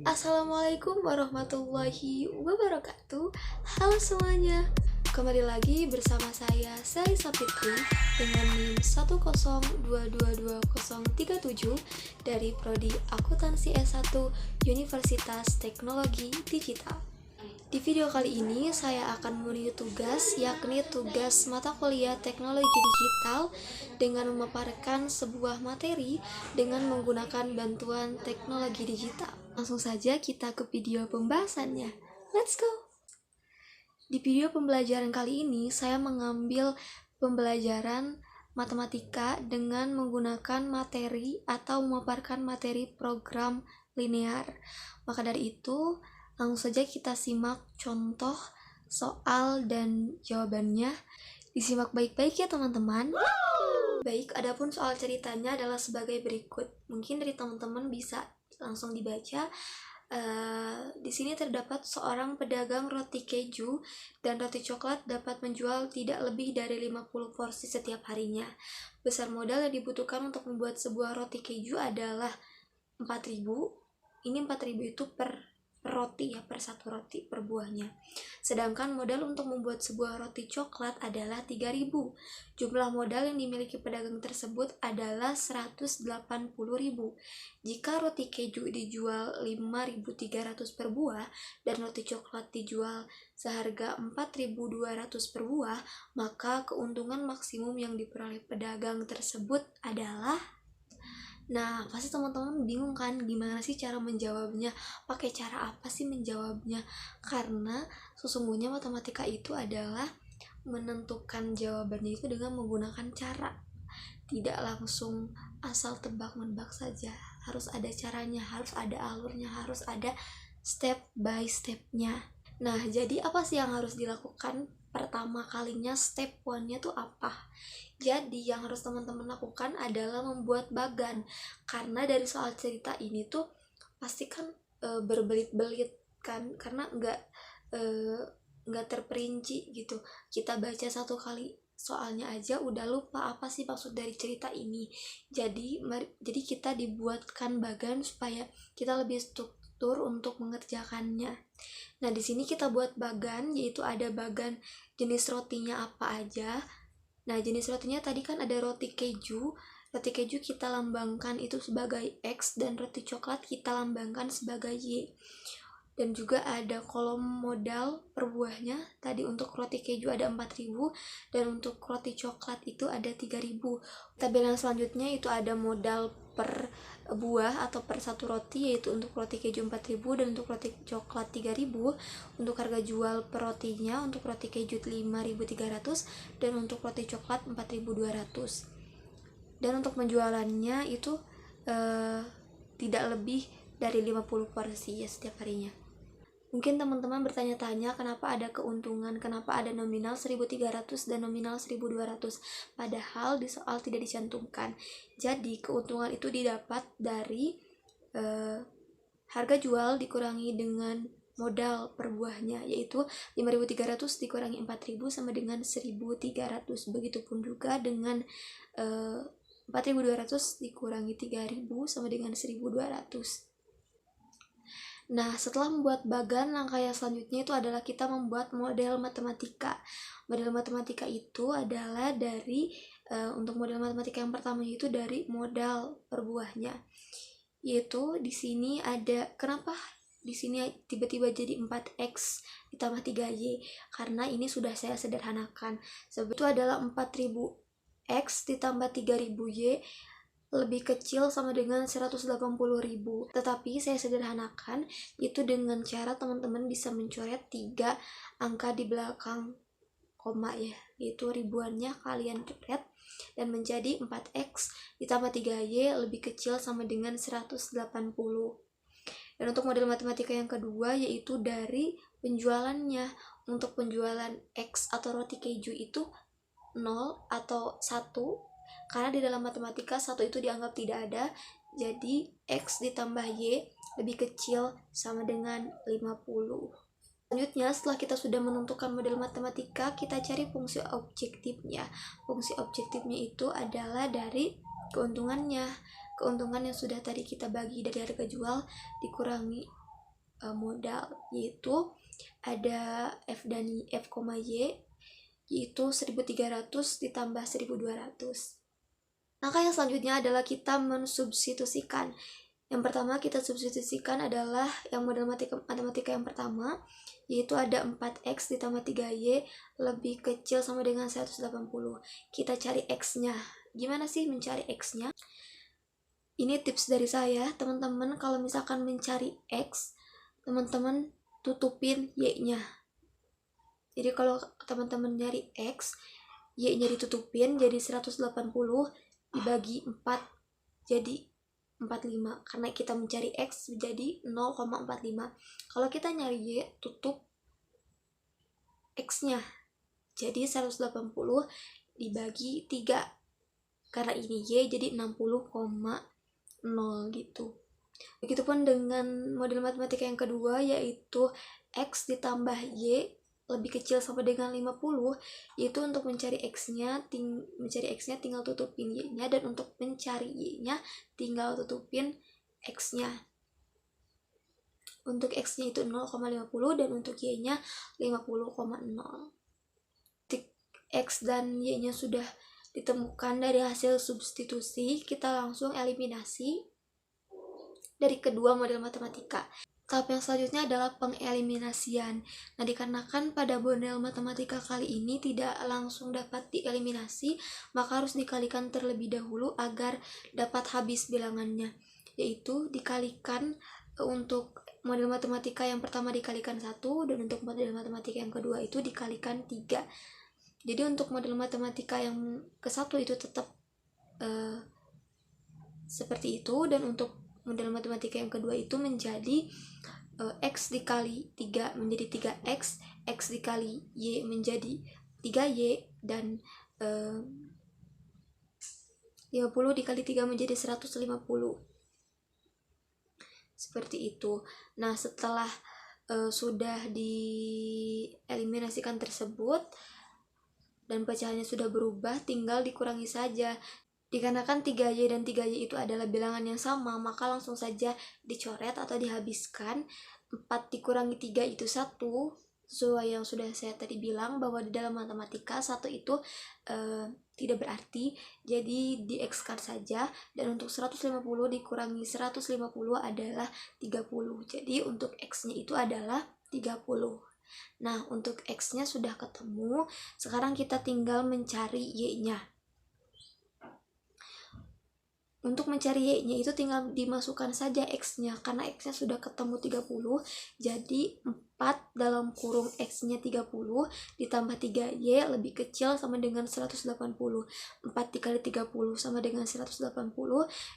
Assalamualaikum warahmatullahi wabarakatuh. Halo semuanya, kembali lagi bersama saya Sally Sapitri dengan NIM 102222037 dari Prodi Akuntansi S1 Universitas Teknologi Digital. Di video kali ini saya akan memberi tugas, yakni tugas mata kuliah Teknologi Digital dengan memaparkan sebuah materi dengan menggunakan bantuan teknologi digital. Langsung saja kita ke video pembahasannya. Let's go! Di video pembelajaran kali ini saya mengambil pembelajaran matematika dengan menggunakan materi atau memaparkan materi program linear. Maka dari itu, langsung saja kita simak contoh soal dan jawabannya. Disimak baik-baik ya teman-teman. Baik, adapun soal ceritanya adalah sebagai berikut. Mungkin dari teman-teman bisa langsung dibaca. Di sini terdapat seorang pedagang roti keju dan roti coklat dapat menjual tidak lebih dari 50 porsi setiap harinya. Besar modal yang dibutuhkan untuk membuat sebuah roti keju adalah 4.000. Ini 4.000 itu per roti ya, per satu roti per buahnya. Sedangkan modal untuk membuat sebuah roti coklat adalah 3.000. Jumlah modal yang dimiliki pedagang tersebut adalah 180.000. Jika roti keju dijual 5.300 per buah dan roti coklat dijual seharga 4.200 per buah, maka keuntungan maksimum yang diperoleh pedagang tersebut adalah. Nah, pasti teman-teman bingung kan gimana sih cara menjawabnya? Pakai cara apa sih menjawabnya? Karena sesungguhnya matematika itu adalah menentukan jawabannya itu dengan menggunakan cara. Tidak langsung asal tebak-menebak saja. Harus ada caranya, harus ada alurnya, harus ada step by stepnya. Nah, jadi apa sih yang harus dilakukan? Pertama kalinya step 1-nya tuh apa? Jadi yang harus teman-teman lakukan adalah membuat bagan. Karena dari soal cerita ini tuh pasti kan berbelit-belit kan, karena nggak terperinci gitu. Kita baca satu kali soalnya aja udah lupa apa sih maksud dari cerita ini. Jadi kita dibuatkan bagan supaya kita lebih struktur untuk mengerjakannya. Nah, di sini kita buat bagan, yaitu ada bagan jenis rotinya apa aja. Nah, jenis rotinya tadi kan ada roti keju. Roti keju kita lambangkan itu sebagai X dan roti coklat kita lambangkan sebagai Y. Dan juga ada kolom modal per buahnya. Tadi untuk roti keju ada 4.000 dan untuk roti coklat itu ada 3.000. Tabel yang selanjutnya itu ada modal per buah atau per satu roti, yaitu untuk roti keju 4.000 dan untuk roti coklat 3.000. Untuk harga jual per rotinya, untuk roti keju 5.300 dan untuk roti coklat 4.200. Dan untuk penjualannya itu tidak lebih dari 50 porsi ya setiap harinya. Mungkin teman-teman bertanya-tanya kenapa ada keuntungan, kenapa ada nominal 1.300 dan nominal 1.200, padahal di soal tidak dicantumkan. Jadi keuntungan itu didapat dari harga jual dikurangi dengan modal per buahnya, yaitu 5.300 dikurangi 4.000 sama dengan 1.300. Begitupun juga dengan 4.200 dikurangi 3.000 sama dengan 1.200. Nah, setelah membuat bagan, langkah yang selanjutnya itu adalah kita membuat model matematika. Model matematika itu adalah dari untuk model matematika yang pertama itu dari modal per buahnya. Yaitu di sini ada, kenapa di sini tiba-tiba jadi 4x ditambah 3y? Karena ini sudah saya sederhanakan. Sebab itu adalah 4.000x ditambah 3.000y lebih kecil sama dengan 180.000. Tetapi saya sederhanakan itu dengan cara teman-teman bisa mencoret 3 angka di belakang koma ya, yaitu ribuannya kalian coret dan menjadi 4x ditambah 3y lebih kecil sama dengan 180. Dan untuk model matematika yang kedua yaitu dari penjualannya. Untuk penjualan x atau roti keju itu 0 atau 1, karena di dalam matematika 1 itu dianggap tidak ada. Jadi X ditambah Y lebih kecil sama dengan 50. Selanjutnya, setelah kita sudah menentukan model matematika, kita cari fungsi objektifnya. Fungsi objektifnya itu adalah dari keuntungannya. Keuntungan yang sudah tadi kita bagi dari harga jual dikurangi modal, yaitu ada F dan F, Y, yaitu 1300 ditambah 1200. Langkah yang selanjutnya adalah kita mensubstitusikan. Yang pertama kita substitusikan adalah yang model matematika yang pertama, yaitu ada 4x ditambah 3y lebih kecil sama dengan 180. Kita cari x-nya. Gimana sih mencari x-nya? Ini tips dari saya, teman-teman kalau misalkan mencari x, teman-teman tutupin y-nya. Jadi kalau teman-teman nyari x, y-nya ditutupin jadi 180 dibagi 4 jadi 45, karena kita mencari x jadi 0,45. Kalau kita nyari y, tutup x-nya jadi 180 dibagi 3, karena ini y jadi 60,0 gitu. Begitupun dengan model matematika yang kedua, yaitu x ditambah y lebih kecil sama dengan 50, yaitu untuk mencari x-nya tinggal tutupin y-nya, dan untuk mencari y-nya tinggal tutupin x-nya. Untuk x-nya itu 0,50 dan untuk y-nya 50,0. X dan y-nya sudah ditemukan dari hasil substitusi, kita langsung eliminasi dari kedua model matematika. Tahap yang selanjutnya adalah pengeliminasian. Nah, dikarenakan pada model matematika kali ini tidak langsung dapat dieliminasi, maka harus dikalikan terlebih dahulu agar dapat habis bilangannya, yaitu dikalikan untuk model matematika yang pertama dikalikan 1, dan untuk model matematika yang kedua itu dikalikan 3. Jadi untuk model matematika yang ke-1 itu tetap seperti itu, dan untuk model matematika yang kedua itu menjadi x dikali 3 menjadi 3x, x dikali y menjadi 3y, dan 50 dikali 3 menjadi 150. Seperti itu. Nah, setelah sudah dieliminasikan tersebut dan pecahannya sudah berubah, tinggal dikurangi saja. Dikarenakan 3y dan 3y itu adalah bilangan yang sama, maka langsung saja dicoret atau dihabiskan. 4 dikurangi 3 itu 1, sesuai yang sudah saya tadi bilang bahwa di dalam matematika 1 itu tidak berarti, jadi di-X-kan saja. Dan untuk 150 dikurangi 150 adalah 30, jadi untuk X-nya itu adalah 30. Nah, untuk X-nya sudah ketemu, sekarang kita tinggal mencari Y-nya. Untuk mencari y-nya itu tinggal dimasukkan saja x-nya, karena x-nya sudah ketemu 30, jadi 4 dalam kurung x-nya 30 ditambah 3y lebih kecil sama dengan 180. 4 dikali 30 sama dengan 180,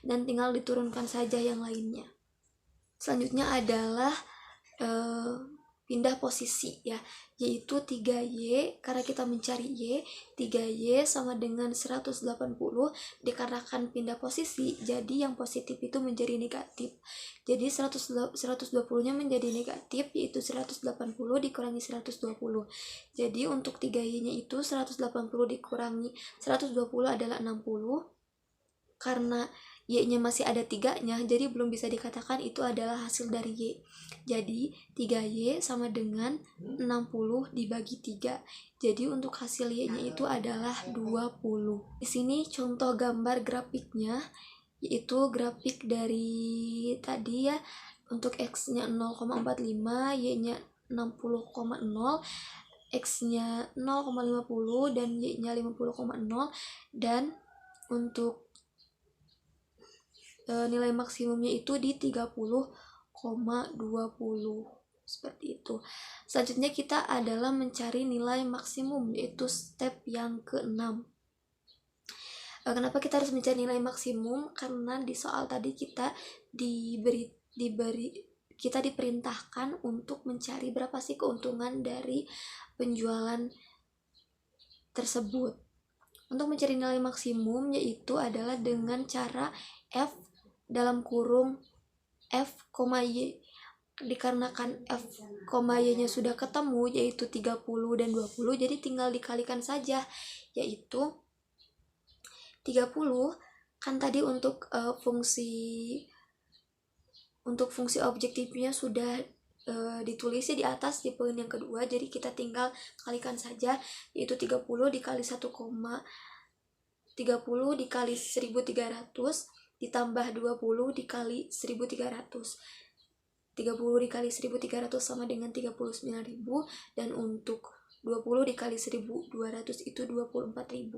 dan tinggal diturunkan saja yang lainnya. Selanjutnya adalah pindah posisi ya, yaitu 3y, karena kita mencari y, 3y sama dengan 180, dikarenakan pindah posisi jadi yang positif itu menjadi negatif, jadi 120 nya menjadi negatif, yaitu 180 dikurangi 120. Jadi untuk 3y nya itu 180 dikurangi 120 adalah 60, karena y-nya masih ada 3-nya, jadi belum bisa dikatakan itu adalah hasil dari y. Jadi 3y sama dengan 60 dibagi 3. Jadi untuk hasil y-nya itu adalah 20. Di sini contoh gambar grafiknya, yaitu grafik dari tadi ya, untuk x-nya 0,45, y-nya 60,0, x-nya 0,50 dan y-nya 50,0, dan untuk nilai maksimumnya itu di 30,20, seperti itu. Selanjutnya kita adalah mencari nilai maksimum, yaitu step yang ke-6. Kenapa kita harus mencari nilai maksimum? Karena di soal tadi kita kita diperintahkan untuk mencari berapa sih keuntungan dari penjualan tersebut. Untuk mencari nilai maksimum yaitu adalah dengan cara F dalam kurung F, Y. Dikarenakan F, Y nya sudah ketemu, yaitu 30 dan 20, jadi tinggal dikalikan saja, yaitu 30 kan tadi untuk fungsi objektifnya sudah ditulis di atas di poin yang kedua, jadi kita tinggal kalikan saja, yaitu 30 dikali 30 dikali 1300 ditambah 20 dikali 1300. 30 dikali 1300 sama dengan 39.000, dan untuk 20 dikali 1200 itu 24.000.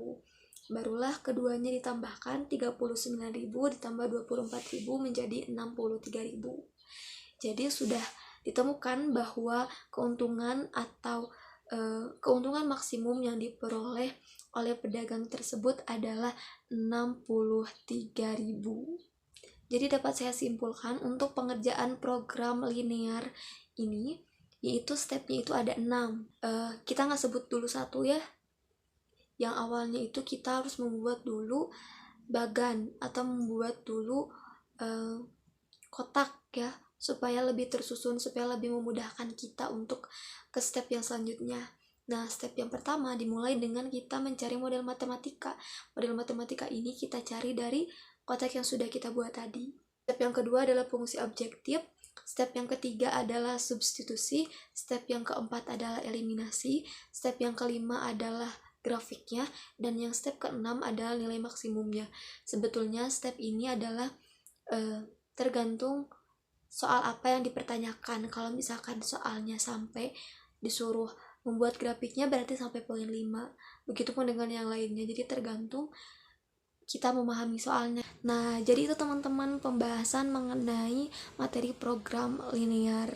Barulah keduanya ditambahkan, 39.000 ditambah 24.000 menjadi 63.000. Jadi sudah ditemukan bahwa keuntungan atau keuntungan maksimum yang diperoleh oleh pedagang tersebut adalah 63.000. Jadi dapat saya simpulkan untuk pengerjaan program linear ini, yaitu stepnya itu ada 6. Kita nggak sebut dulu satu ya. Yang awalnya itu kita harus membuat dulu bagan atau membuat dulu kotak ya, supaya lebih tersusun, supaya lebih memudahkan kita untuk ke step yang selanjutnya. Nah, step yang pertama dimulai dengan kita mencari model matematika. Model matematika ini kita cari dari kotak yang sudah kita buat tadi. Step yang kedua adalah fungsi objektif. Step yang ketiga adalah substitusi. Step yang keempat adalah eliminasi. Step yang kelima adalah grafiknya. Dan yang step keenam adalah nilai maksimumnya. Sebetulnya step ini adalah tergantung soal apa yang dipertanyakan. Kalau misalkan soalnya sampai disuruh membuat grafiknya berarti sampai poin 5. Begitupun dengan yang lainnya. Jadi tergantung kita memahami soalnya. Nah, jadi itu teman-teman pembahasan mengenai materi program linear.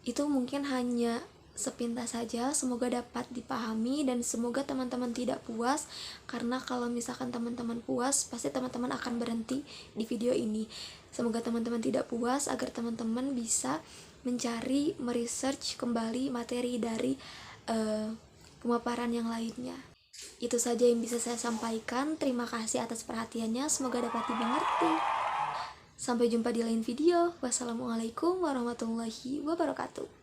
Itu mungkin hanya sepintas saja, semoga dapat dipahami dan semoga teman-teman tidak puas, karena kalau misalkan teman-teman puas, pasti teman-teman akan berhenti di video ini. Semoga teman-teman tidak puas, agar teman-teman bisa mencari, meresearch kembali materi dari pemaparan yang lainnya. Itu saja yang bisa saya sampaikan. Terima kasih atas perhatiannya, semoga dapat dimengerti. Sampai jumpa di lain video. Wassalamualaikum warahmatullahi wabarakatuh.